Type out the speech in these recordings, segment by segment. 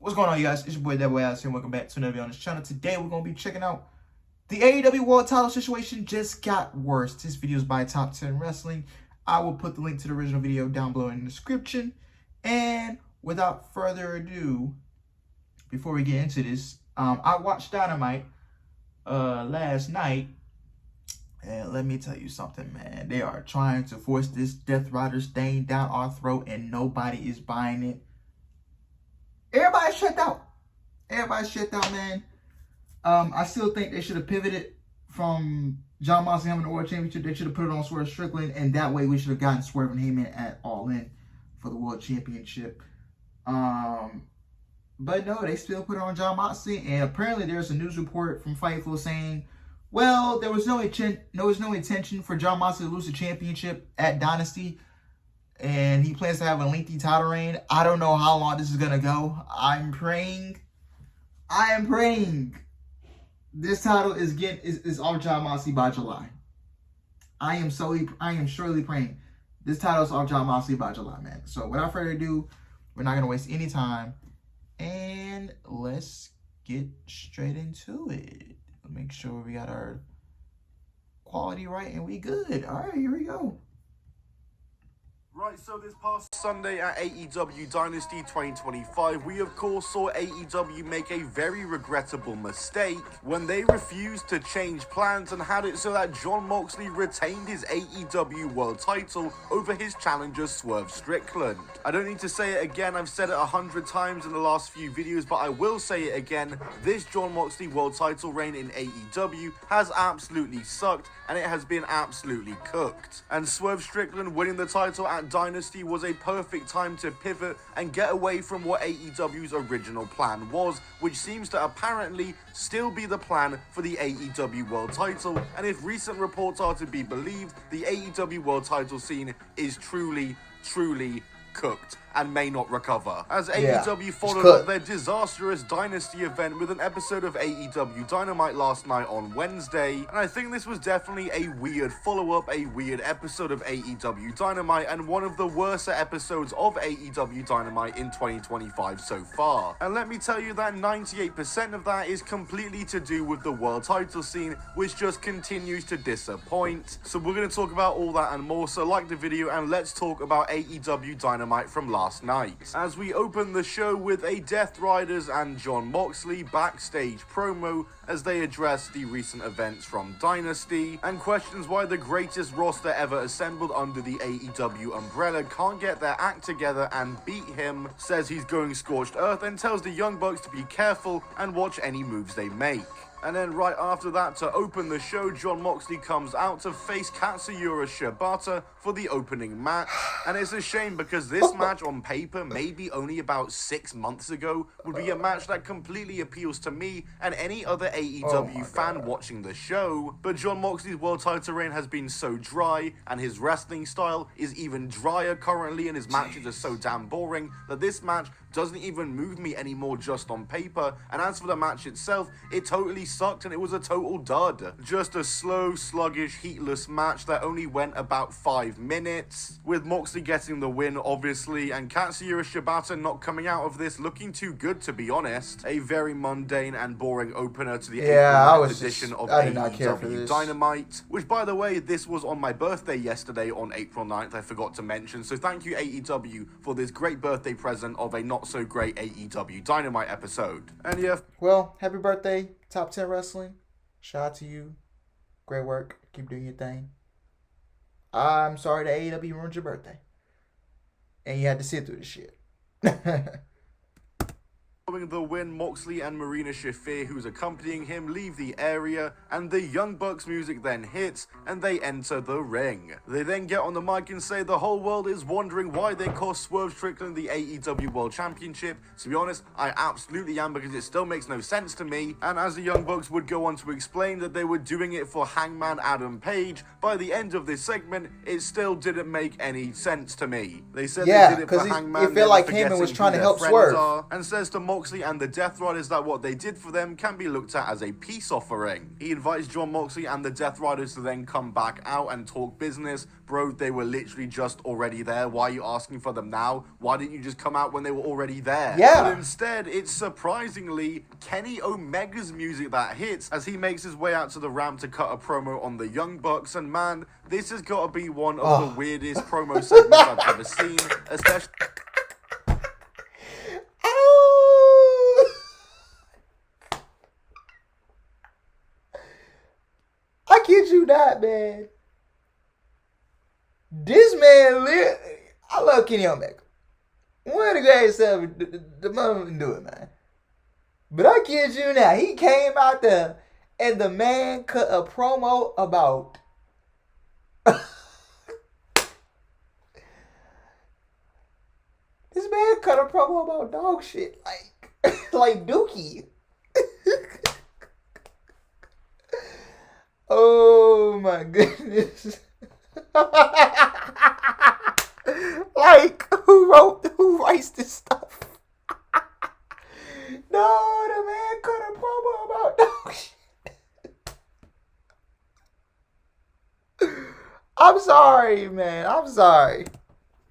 What's going on, you guys? It's your boy Devil Ass here. Welcome back to another video on this channel. Today we're gonna be checking out the AEW World Title situation. Just got worse. This video is by Top 10 Wrestling. I will put the link to the original video down below in the description. And without further ado, before we get into this, I watched Dynamite last night, and let me tell you something, man. They are trying to force this Death Rider stain down our throat, and nobody is buying it. Everybody's checked out. Everybody's checked out, man. I still think they should have pivoted from Jon Moxley having the World Championship. They should have put it on Swerve Strickland, and that way we should have gotten Swerve and Heyman at All In for the World Championship. But no, they still put it on Jon Moxley, and apparently there's a news report from Fightful saying, well, there was no intention for Jon Moxley to lose the championship at Dynasty, and he plans to have a lengthy title reign. I don't know how long this is gonna go. I am praying this title is off Jon Moxley by July. I am surely praying this title is off Jon Moxley by July, man. So without further ado, we're not gonna waste any time, and let's get straight into it. Make sure we got our quality right and we good. All right, here we go. Right, so this past Sunday at AEW Dynasty 2025, we of course saw AEW make a very regrettable mistake when they refused to change plans and had it so that Jon Moxley retained his AEW World title over his challenger Swerve Strickland. I don't need to say it again, I've said it 100 times in the last few videos, but I will say it again. This Jon Moxley World title reign in AEW has absolutely sucked, and it has been absolutely cooked. And Swerve Strickland winning the title at Dynasty was a perfect time to pivot and get away from what AEW's original plan was, which seems to apparently still be the plan for the AEW World title. And if recent reports are to be believed, the AEW World title scene is truly cooked and may not recover, as AEW followed up their disastrous Dynasty event with an episode of AEW Dynamite last night on Wednesday, and I think this was definitely a weird follow-up, a weird episode of AEW Dynamite, and one of the worst episodes of AEW Dynamite in 2025 so far. And let me tell you that 98% of that is completely to do with the world title scene, which just continues to disappoint. So we're going to talk about all that and more, so like the video and let's talk about AEW Dynamite from last night, as we open the show with a Death Riders and Jon Moxley backstage promo as they address the recent events from Dynasty and questions why the greatest roster ever assembled under the AEW umbrella can't get their act together and beat him, says he's going scorched earth, and tells the Young Bucks to be careful and watch any moves they make. And then right after that, to open the show, Jon Moxley comes out to face Katsuyori Shibata for the opening match. And it's a shame because this match on paper, maybe only about 6 months ago, would be a match that completely appeals to me and any other AEW fan watching the show. But Jon Moxley's world title reign has been so dry, and his wrestling style is even drier currently, and his matches are so damn boring that this match doesn't even move me anymore just on paper. And as for the match itself, it totally sucked and it was a total dud. Just a slow, sluggish, heatless match that only went about 5 minutes, with Moxley getting the win obviously, and Katsuyori Shibata not coming out of this looking too good, to be honest. A very mundane and boring opener to the April edition of AEW Dynamite, which by the way, this was on my birthday yesterday on April 9th, I forgot to mention, so thank you AEW for this great birthday present of a not so great AEW Dynamite episode. And yeah, well, happy birthday, Top 10 Wrestling. Shout out to you. Great work. Keep doing your thing. I'm sorry that AEW ruined your birthday, and you had to sit through this shit. Following the win, Moxley and Marina Shafir, who's accompanying him, leave the area, and the Young Bucks music then hits, and they enter the ring. They then get on the mic and say the whole world is wondering why they cost Swerve Strickland the AEW World Championship. To be honest, I absolutely am, because it still makes no sense to me. And as the Young Bucks would go on to explain that they were doing it for Hangman Adam Page, by the end of this segment, it still didn't make any sense to me. They said they did it for Hangman, it felt like Heyman was trying to help Swerve, and says to Moxley Moxley and the Death Riders that what they did for them can be looked at as a peace offering. He invites Jon Moxley and the Death Riders to then come back out and talk business. Bro, they were literally just already there. Why are you asking for them now? Why didn't you just come out when they were already there? Yeah. But instead, it's surprisingly Kenny Omega's music that hits as he makes his way out to the ramp to cut a promo on the Young Bucks. And man, this has got to be one of the weirdest promo segments I've ever seen, especially... I kid you not, man. This man, I love Kenny Omega. One of the greatest ever, the mother can do it, man. But I kid you not, he came out there and the man cut a promo about this man cut a promo about dog shit, like Dookie. Oh my goodness. Like, who writes this stuff? No, the man cut a promo about dog shit. I'm sorry, man. I'm sorry.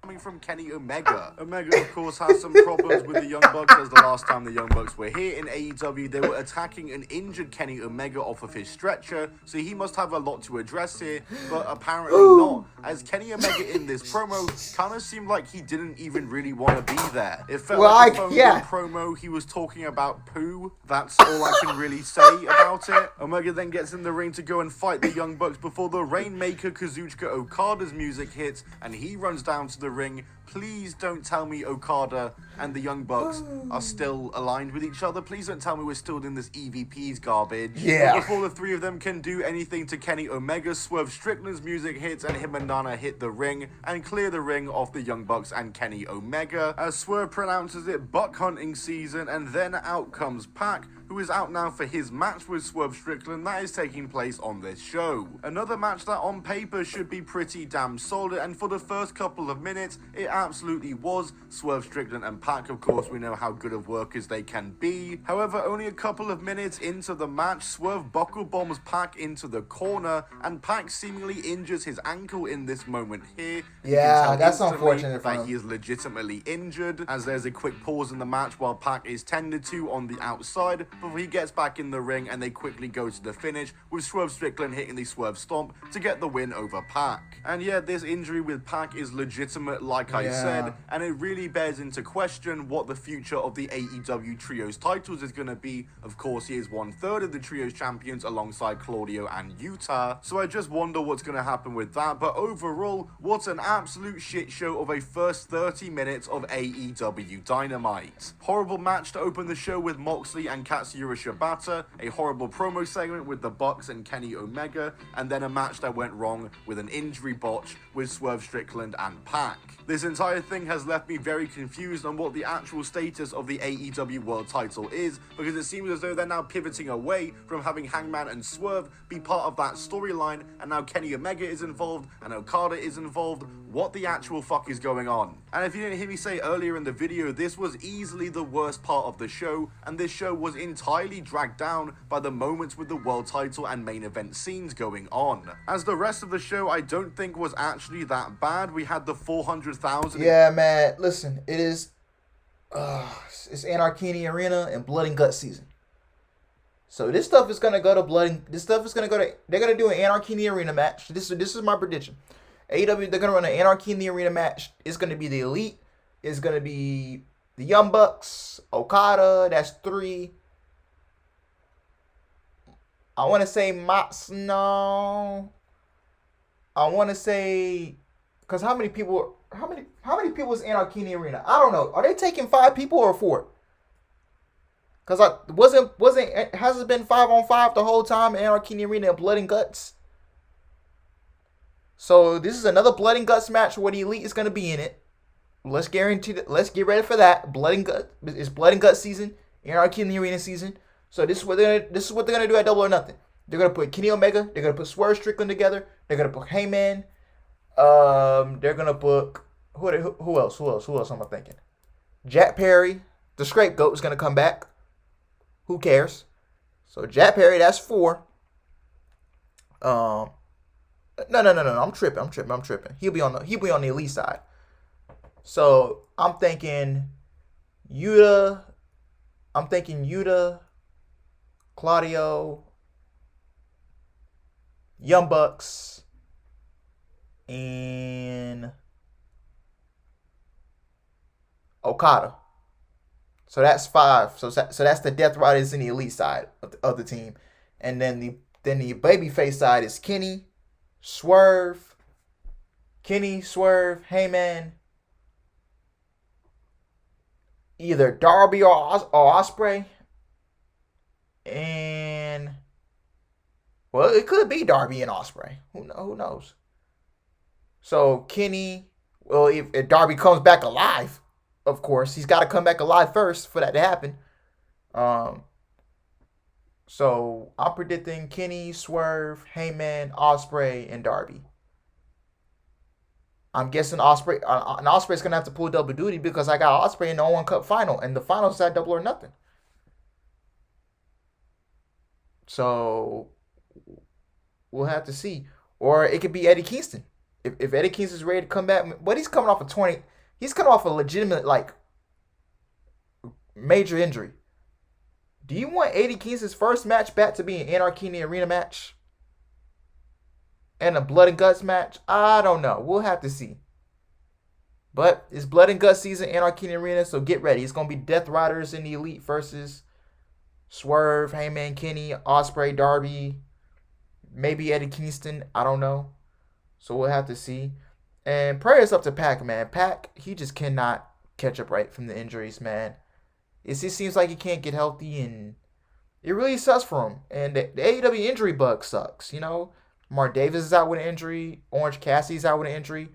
Coming from Kenny Omega. Omega, of course, has some problems with the Young Bucks, as the last time the Young Bucks were here in AEW, they were attacking an injured Kenny Omega off of his stretcher, so he must have a lot to address here, but apparently not, as Kenny Omega in this promo kind of seemed like he didn't even really want to be there. It felt like a phone promo, he was talking about poo, that's all I can really say about it. Omega then gets in the ring to go and fight the Young Bucks before the Rainmaker Kazuchika Okada's music hits, and he runs down to the ring. Please don't tell me Okada and the Young Bucks are still aligned with each other. Please don't tell me we're still in this EVP's garbage. Yeah. But before the three of them can do anything to Kenny Omega, Swerve Strickland's music hits and him and Nana hit the ring and clear the ring of the Young Bucks and Kenny Omega, as Swerve pronounces it buck hunting season, and then out comes Pac, who is out now for his match with Swerve Strickland that is taking place on this show. Another match that on paper should be pretty damn solid, and for the first couple of minutes, it absolutely was. Swerve Strickland and Pac, of course, we know how good of workers they can be. However, only a couple of minutes into the match, Swerve buckle bombs Pac into the corner, and Pac seemingly injures his ankle in this moment here. Yeah, that's unfortunate for that him. he is legitimately injured, as there's a quick pause in the match while Pac is tended to on the outside, before he gets back in the ring, and they quickly go to the finish with Swerve Strickland hitting the Swerve Stomp to get the win over Pac. And yeah, this injury with Pac is legitimate, like I said, and it really bears into question what the future of the AEW Trios titles is going to be. Of course, he is 1/3 of the Trios champions alongside Claudio and Yuta, so I just wonder what's going to happen with that. But overall, what an absolute shit show of a first 30 minutes of AEW Dynamite. Horrible match to open the show with Moxley and Katsuyori Shibata, a horrible promo segment with the Bucks and Kenny Omega, and then a match that went wrong with an injury botch with Swerve Strickland and Pac. This entire thing has left me very confused on what the actual status of the AEW World title is, because it seems as though they're now pivoting away from having Hangman and Swerve be part of that storyline, and now Kenny Omega is involved and Okada is involved. What the actual fuck is going on? And if you didn't hear me say earlier in the video, this was easily the worst part of the show, and this show was entirely dragged down by the moments with the world title and main event scenes going on. As the rest of the show I don't think was actually that bad. We had the 400,000. Yeah, man. Listen, it is. It's Anarchy in the Arena and Blood and Guts season. So this stuff is gonna go to Blood. They're gonna do an Anarchy in the Arena match. This is my prediction. AEW, they're gonna run an Anarchy in the Arena match. It's gonna be the Elite. It's gonna be the Young Bucks, Okada. That's 3. I want to say Matsuno. I want to say, because how many people is Anarchy in the Arena? I don't know. Are they taking 5 people or 4? Because has it been 5-on-5 the whole time in Anarchy in the Arena and Blood and Guts? So this is another Blood and Guts match where the Elite is going to be in it. Let's guarantee that. Let's get ready for that. Blood and Guts. It's Blood and Guts season. Anarchy in the Arena season. So this is what they're gonna do at Double or Nothing. They're gonna put Kenny Omega. They're gonna put Swerve Strickland together. They're gonna put Heyman. They're gonna put who else? Who else am I thinking? Jack Perry. The scapegoat is going to come back. Who cares? So Jack Perry, that's 4. No. I'm tripping. He'll be on the elite side. So I'm thinking Yuta, Claudio, Young Bucks, and Okada. So that's 5. So that's the Death Riders in the elite side of the team, and then the babyface side is Kenny, Swerve, Heyman, either Darby or Ospreay, and well, it could be Darby and Ospreay. Who knows? So Kenny, well, if Darby comes back alive, of course, he's got to come back alive first for that to happen. So I'm predicting Kenny, Swerve, Heyman, Ospreay, and Darby. I'm guessing Ospreay's gonna have to pull double duty because I got Ospreay in the Owen Cup final, and the finals at Double or Nothing. So we'll have to see, or it could be Eddie Kingston. If Eddie Kingston's ready to come back, but he's coming off a 20. He's coming off a legitimate major injury. Do you want Eddie Kingston's first match back to be an Anarchy in the Arena match? And a Blood and Guts match? I don't know. We'll have to see. But it's Blood and Guts season, Anarchy in the Arena, so get ready. It's going to be Death Riders in the Elite versus Swerve, Heyman, Kenny, Ospreay, Darby, maybe Eddie Kingston. I don't know. So we'll have to see. And prayers up to Pac, man. Pac, he just cannot catch up right from the injuries, man. It just seems like he can't get healthy, and it really sucks for him. And the AEW injury bug sucks, you know. Mark Davis is out with an injury. Orange Cassidy's out with an injury.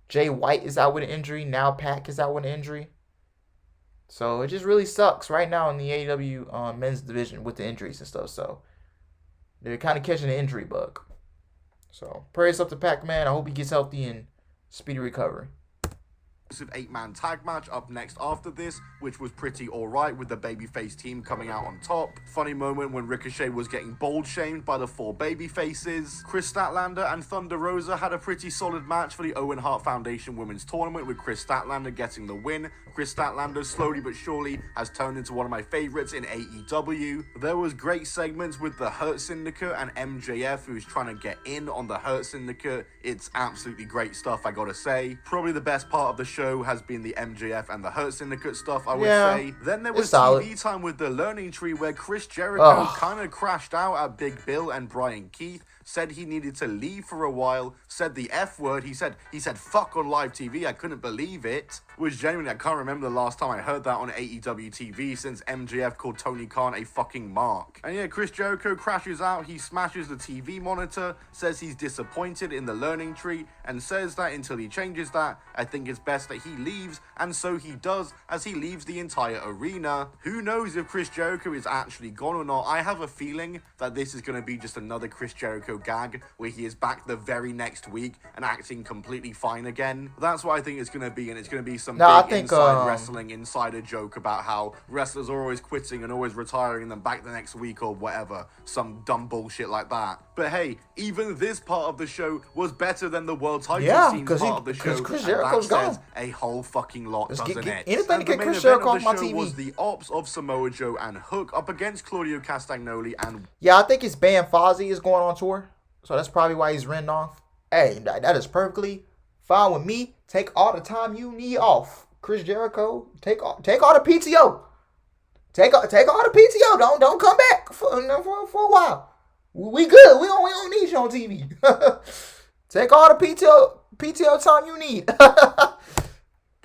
Jay White is out with an injury. Now Pac is out with an injury. So it just really sucks right now in the AEW men's division with the injuries and stuff. So they're kind of catching the injury bug. So prayers up to Pac, man. I hope he gets healthy and speedy recovery. 8-man tag match up next after this, which was pretty alright with the babyface team coming out on top. Funny moment when Ricochet was getting bold shamed by the 4 babyfaces. Chris Statlander and Thunder Rosa had a pretty solid match for the Owen Hart Foundation Women's Tournament, with Chris Statlander getting the win. Chris Statlander slowly but surely has turned into one of my favorites in AEW. There was great segments with the Hurt Syndicate and MJF, who's trying to get in on the Hurt Syndicate. It's absolutely great stuff, I gotta say. Probably the best part of the show has been the MJF and the Hurt Syndicate stuff, I would say. Then there was TV time with the Learning Tree, where Chris Jericho kind of crashed out at Big Bill and Brian Keith, said he needed to leave for a while, said the F word. He said fuck on live TV. I couldn't believe it. Which genuinely, I can't remember the last time I heard that on AEW TV since MJF called Tony Khan a fucking mark. And yeah, Chris Jericho crashes out. He smashes the TV monitor, says he's disappointed in the Learning Tree, and says that until he changes that, I think it's best that he leaves, and so he does, as he leaves the entire arena. Who knows if Chris Jericho is actually gone or not? I have a feeling that this is going to be just another Chris Jericho gag, where he is back the very next week and acting completely fine again. That's what I think it's going to be, and it's going to be some inside wrestling insider joke about how wrestlers are always quitting and always retiring and then back the next week or whatever. Some dumb bullshit like that. But hey, even this part of the show was better than the world title scene part of the show. Chris Jericho's gone. A whole fucking lot, doesn't it? Anything to get Chris Jericho off my TV. Was the ops of Samoa Joe and Hook up against Claudio Castagnoli and... Yeah, I think his band Fozzy is going on tour. So that's probably why he's written off. Hey, that is perfectly fine with me. Take all the time you need off. Chris Jericho, take all the PTO. Take all the PTO. Don't come back for a while. We good. We don't need you on TV. Take all the PTO time you need.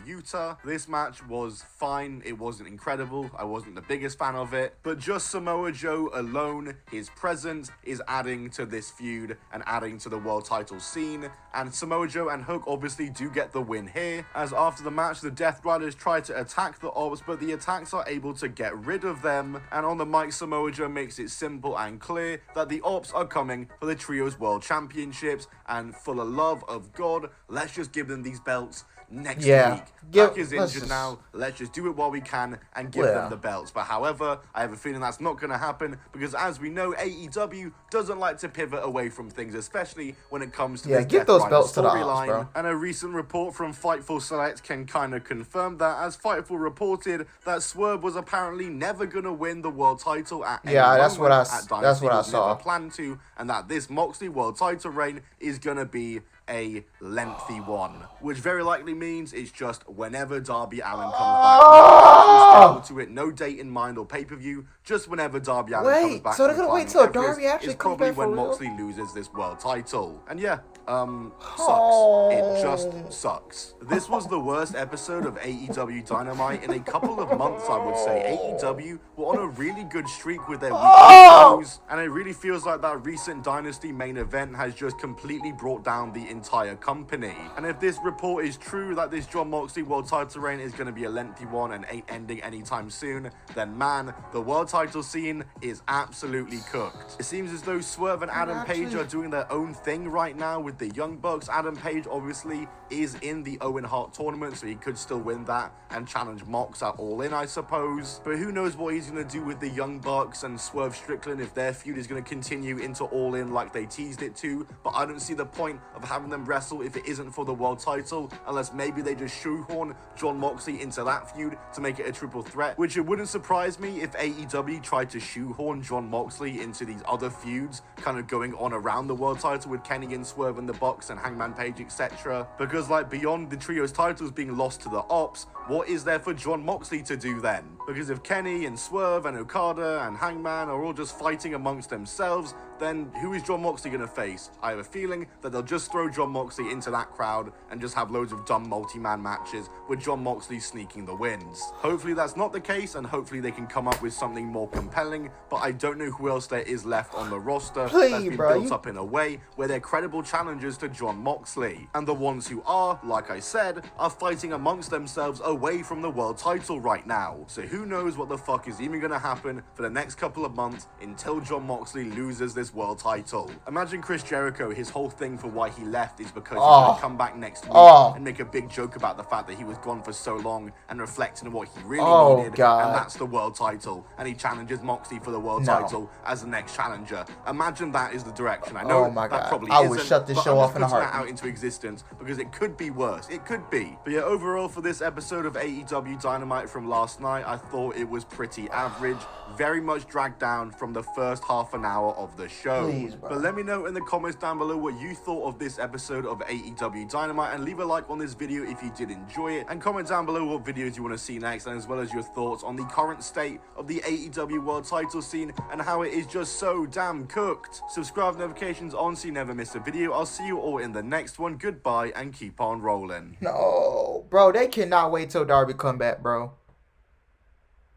Utah. This match was fine. It wasn't incredible. I wasn't the biggest fan of it. But just Samoa Joe alone, his presence is adding to this feud and adding to the world title scene. And Samoa Joe and Hook obviously do get the win here, as after the match, the Death Riders try to attack the Ops, but the attacks are able to get rid of them. And on the mic, Samoa Joe makes it simple and clear that the Ops are coming for the Trios World Championships, and for the love of God, let's just give them these belts next Yeah. week. Give- Pac is let's injured just- now. Let's just do it while we can and give Yeah. them the belts. But however, I have a feeling that's not going to happen because, as we know, AEW doesn't like to pivot away from things, especially when it comes to Yeah, this give Death those Rider belts to the Ops, storyline. bro. And a recent report from Fightful Select can kind of confirm that, as Fightful reported that Swerve was apparently never going to win the world title at any Yeah, that's moment what I at s- Dynasty. that's what I Was never saw. planned to, and that this Moxley world title reign is going to be a lengthy one, which very likely means it's just whenever Darby Allin comes back. No schedule to it, no date in mind or pay-per-view, just whenever Darby Allin comes Wait, back. so they're from gonna wait climbing till Everest Darby actually is comes probably back for when real? Moxley loses this world title. And yeah, sucks. It just sucks. This was the worst episode of AEW Dynamite in a couple of months, I would say. AEW were on a really good streak with their weekly shows, and it really feels like that recent Dynasty main event has just completely brought down the entire company. And if this report is true that this Jon Moxley world title reign is going to be a lengthy one and ain't ending anytime soon, then man, the world title scene is absolutely cooked. It seems as though Swerve and Adam Page are doing their own thing right now with the Young Bucks. Adam Page obviously is in the Owen Hart tournament, so he could still win that and challenge Mox at All In, I suppose. But who knows what he's going to do with the Young Bucks and Swerve Strickland, if their feud is going to continue into All In like they teased it to. But I don't see the point of having them wrestle if it isn't for the world title, unless maybe they just shoehorn Jon Moxley into that feud to make it a triple threat, which it wouldn't surprise me if AEW tried to shoehorn Jon Moxley into these other feuds kind of going on around the world title with Kenny and Swerve and the Bucks and Hangman Page, etc. Because like beyond the trios titles being lost to the Ops, what is there for Jon Moxley to do then? Because if Kenny and Swerve and Okada and Hangman are all just fighting amongst themselves, then who is Jon Moxley going to face? I have a feeling that they'll just throw Jon Moxley into that crowd and just have loads of dumb multi-man matches with Jon Moxley sneaking the wins. Hopefully that's not the case, and hopefully they can come up with something more compelling, but I don't know who else there is left on the roster that's been built up in a way where they're credible challengers to Jon Moxley. And the ones who are, like I said, are fighting amongst themselves away from the world title right now. So who knows what the fuck is even going to happen for the next couple of months until Jon Moxley loses this world title. Imagine Chris Jericho, his whole thing for why he left is because he's going to come back next week and make a big joke about the fact that he was gone for so long and reflecting on what he really needed, and that's the world title. And he challenges Moxley for the world title as the next challenger. Imagine that is the direction. I know that probably isn't, would shut this but show I'm off in a just putting that heartbeat. out into existence because it could be worse. It could be. But yeah, overall for this episode of AEW Dynamite from last night, I thought it was pretty average. Very much dragged down from the first half an hour of the show. But let me know in the comments down below what you thought of this episode of AEW Dynamite, and leave a like on this video if you did enjoy it, and comment down below what videos you want to see next, and as well as your thoughts on the current state of the AEW world title scene and how it is just so damn cooked. Subscribe, notifications on so you never miss a video. I'll see you all in the next one. Goodbye and keep on rolling. No, bro, they cannot wait till Darby come back, bro.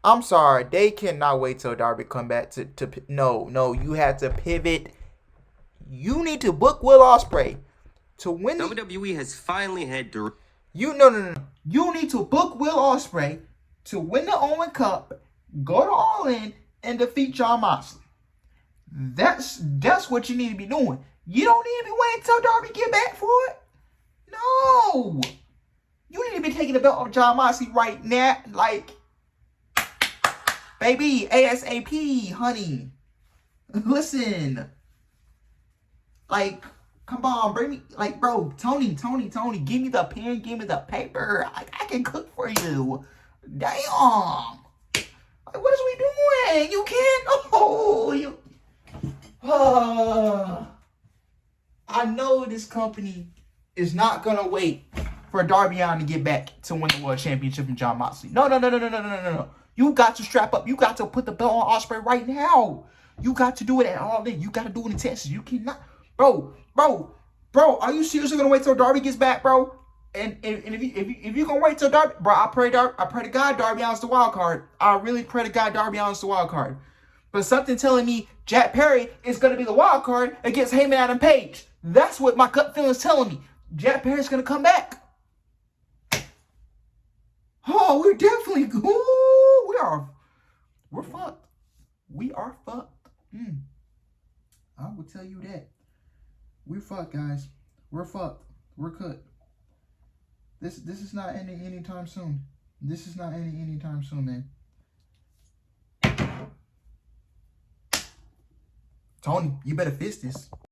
I'm sorry, they cannot wait till Darby come back no, you have to pivot. You need to book Will Ospreay to win. WWE has finally had to. No. You need to book Will Ospreay to win the Owen Cup, go to All In, and defeat Jon Moxley. That's what you need to be doing. You don't need to be waiting till Darby get back for it. No, you need to be taking the belt off Jon Moxley right now, like, baby, ASAP, honey. Listen. Like, come on, bring me, like, bro, Tony, give me the pen, give me the paper. I can cook for you. Damn. Like, what is we doing? You can't, I know this company is not going to wait for Darby Allin to get back to win the World Championship from Jon Moxley. No. You got to strap up. You got to put the belt on Ospreay right now. You got to do it at All In. You got to do it in Texas. You cannot. Bro, are you seriously gonna wait till Darby gets back, bro? And if you gonna wait till Darby, bro, I pray to God Darby Allin's the wild card. I really pray to God Darby Allin's the wild card. But something telling me Jack Perry is gonna be the wild card against Heyman Adam Page. That's what my gut feeling is telling me. Jack Perry's gonna come back. Oh, we're definitely we're fucked. We are fucked. I will tell you that. We're fucked, guys. We're fucked. We're cooked. This is not ending anytime soon. This is not ending anytime soon, man. Tony, you better fix this.